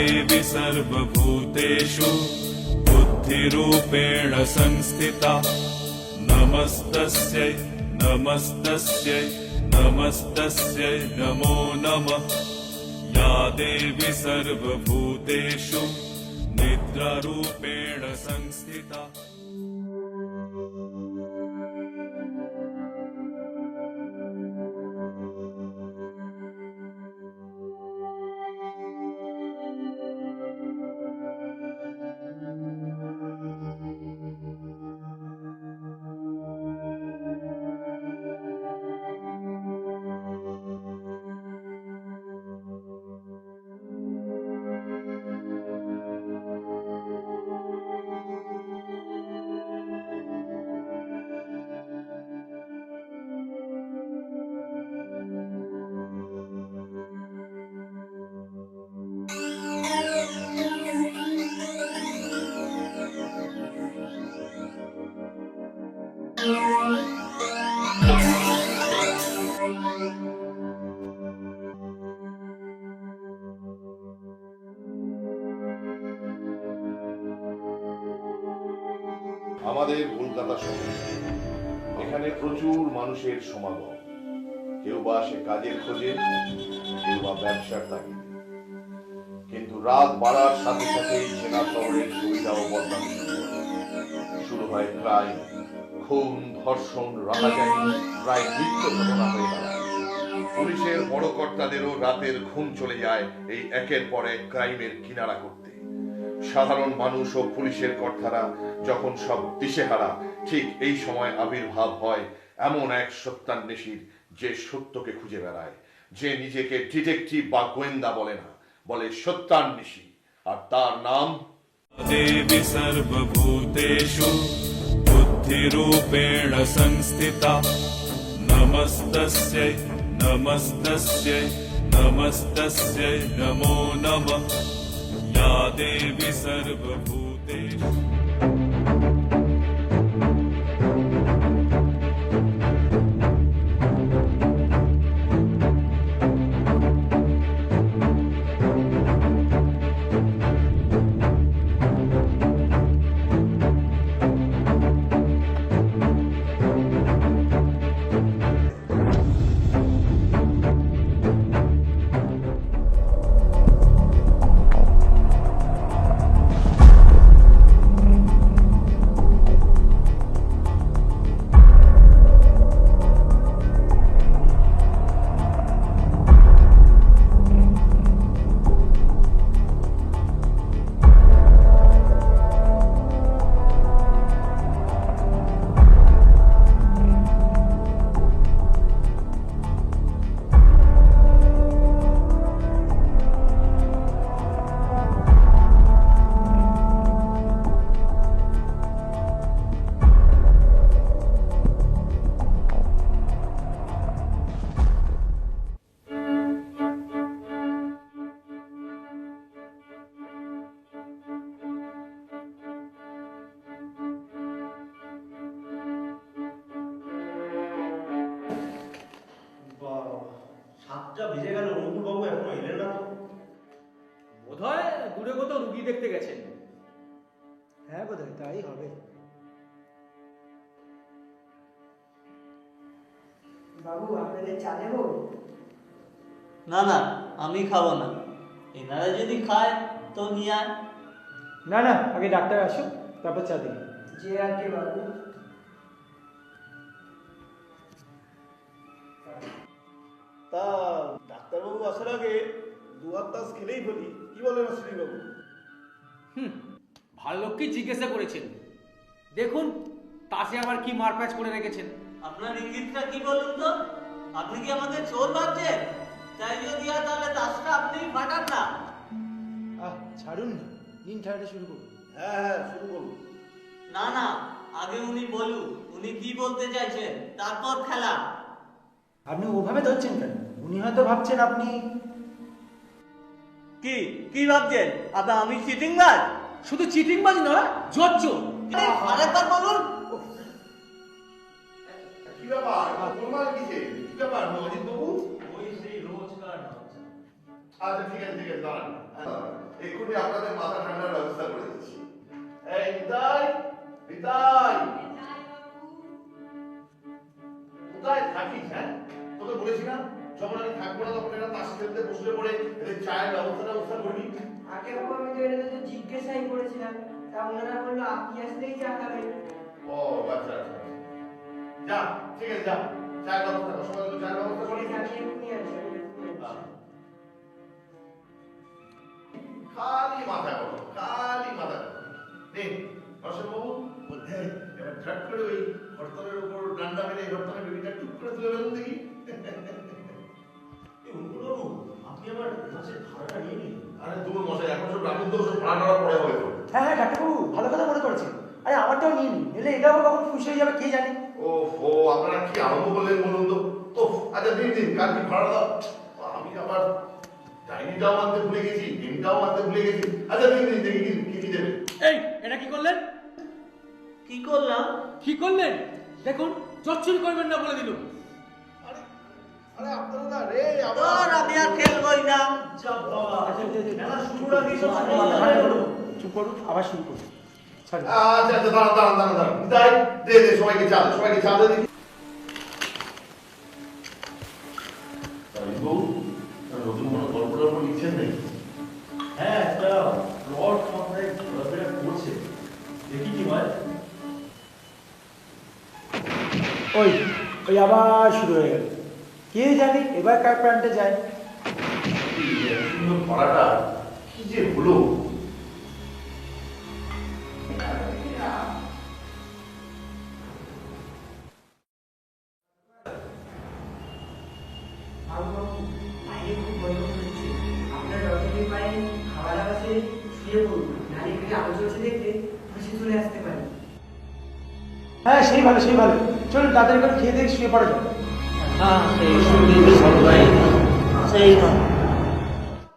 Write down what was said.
देवी सर्वभूतेषु बुद्धिरूपेण संस्थिता नमस्तस्यै नमस्तस्यै नमस्तस्यै नमो नमः। या देवी सर्वभूतेषु निद्रारूपेण संस्थिता। আমাদের কলকাতা শহর, এখানে প্রচুর মানুষের সমাগম। কেউ বা আসে কাজের খোঁজে, কেউ বা ব্যবসার তাগিদে। কিন্তু রাত বাড়ার সাথে সাথেই চেনা শহরের সুবিধা ও বদনাম শুরু হয়। ক্রাইম, খুন, ধর্ষণ, রাহাজানি প্রায় নিত্য ঘটনা হয়ে দাঁড়ায়। পুলিশের বড় কর্তাদেরও রাতের ঘুম চলে যায় এই একের পর এক ক্রাইমের কিনারা করতে। সাধারণ মানুষ ও পুলিশের কর্তারা যখন সব দিশেহারা, ঠিক এই সময় আবির্ভাব হয় এমন এক সত্যান্বেষীর, যে সত্যকে খুঁজে বেড়ায়, যে নিজেকে ডিটেকটিভ বা গোয়েন্দা বলে না, বলে সত্যান্বেষী। আর তার নাম देवी सर्वभूतेषु बुद्धिरूपेण संस्थिता नमस्तस्यै नमस्तस्यै नमस्तस्यै नमो नमः। या देवी सर्वभूतेषु। ভিজে গেল, অনুকূলবাবু এখনো এলেন না। বোধহয় দূরে কোথাও রুগী দেখতে গেছেন। হ্যাঁ, বোধহয় তাই হবে। বাবু, আপনাদের চা দেব? না না, আমি খাবো না। এনারা যদি খায় তো নিয়ে আয়। না না, আগে ডাক্তার আসুক, তারপর চা দিই। যে আর কে বাবু? তা ডাক্তারবাবু আসার আগে দু হাত তাস খেলেই ফেলি, কি বলেন শ্রীবাবু? ভালো লোককেই জিজ্ঞাসা করেছেন, দেখুন তাসে আবার কি মারপ্যাচ করে রেখেছেন। আপনার ইঙ্গিতটা কি বলুন তো? আপনি কি আমাদের চোর ভাবছেন? চাই যদি হয় তাহলে তাসটা আপনিই ফাটান না। ছাড়ুন না, দিন খেলাটা শুরু করুন। হ্যাঁ হ্যাঁ, শুরু করুন। না না, আগে উনি বলুন উনি কি বলতে চাইছেন, তারপর খেলা। আপনি ওভাবে ধরছেন কেন? উনি হয়তো ভাবছেন আপনি কি কি ভাবছেন? আবার আমি চিটিংবাজ? শুধু চিটিংবাজ নয়, জোচ্চোর। আরেকবার বলুন। কি ব্যাপার? গোলমাল কিসে? কি ব্যাপার অজিত বাবু? ওই সেই রোজকার নজর। আচ্ছা ঠিক আছে দাঁড়ান, এক্ষুনি আপনাদের মাথা ঠান্ডার ব্যবস্থা করে দিচ্ছি। এই নিতাই, নিতাই, কোথায় থাকিস? হ্যাঁ, তোকে বলেছি না যখন আমি থাকবো না তখন এরা তাস খেলতে বসলে পড়ে এদের চায়ের ব্যবস্থা করবি। আগে বাবু আমি তো এটা তো জিজ্ঞাসাই করেছিলাম, তা ওনারা বললো আপনি আসলেই চা খাবেন। ও আচ্ছা, যা ঠিক আছে, যা চায়ের ব্যবস্থা কর, সবাই তো চায়ের ব্যবস্থা করি। আমি এক্ষুনি আসি, আমি এক্ষুনি আসি। খালি মাথা করো, খালি মাথা করো। দেখ রসেন বাবু, এবার ঝট করে ওই হরতলের উপর ডান্ডা মেরে হরতলের বেবিটা টুক করে তুলে ফেলুন দেখি। আপনি আমার মাসের ভাড়াটা নিয়ে নিন। আরে দূর মশাই, এখন সব রাখুন তো, সব ভাড়া টাড়া পরে হবে তো। হ্যাঁ হ্যাঁ ডাক্তারবাবু, ভালো কথা মনে করেছেন। আরে আমারটাও নিয়ে নিন, নিলে এটা আবার কখন খুশি হয়ে যাবে কে জানে। ও আপনারা কি আরম্ভ করলেন বলুন তো। আচ্ছা দিন কাল কি ভাড়া দাও। আমি আবার ডাইনিটাও আনতে ভুলে গেছি, ডিমটাও আনতে ভুলে গেছি। আচ্ছা দিন দেখি কি দেবে। এই এটা কি করলেন? কি করলাম? কি করলেন? দেখুন চচ্চড়ি করবেন না বলে দিলুম। আরে আপনারা না রে, তোর আমি আর খেলবই না। চাপ বাবা, খেলা শুরুর আগেই সব চুপ করুন, আবার শুরু করুন। সরি। আচ্ছা দাঁড়ান। তাই দে সবাইকে চা দে দেখি। নতুন কোনো গল্প লিখছেন নাকি? হ্যাঁ, একটা প্লট মাথায় ঘোরাফেরা করছে, দেখি কি হয়। ওই আবার শুরু হয়ে গেল। কে জানি এবার কার প্রান্তে যায়। সুন্দর পড়াটা কি যে হলো। বাবু বাবু, বাইরে খুব গরম হচ্ছে, আপনার যতদিন পারেন খাওয়া দাওয়া সেরে শুয়ে পড়ুন, নাহলে এখানে আলো চলছে দেখলে খুশি চলে আসতে পারে। হ্যাঁ সেই ভালো। চলুন তাড়াতাড়ি করে খেয়ে দিয়ে শুয়ে পড়া যাবে। হ্যাঁ, সেই সবাই সেই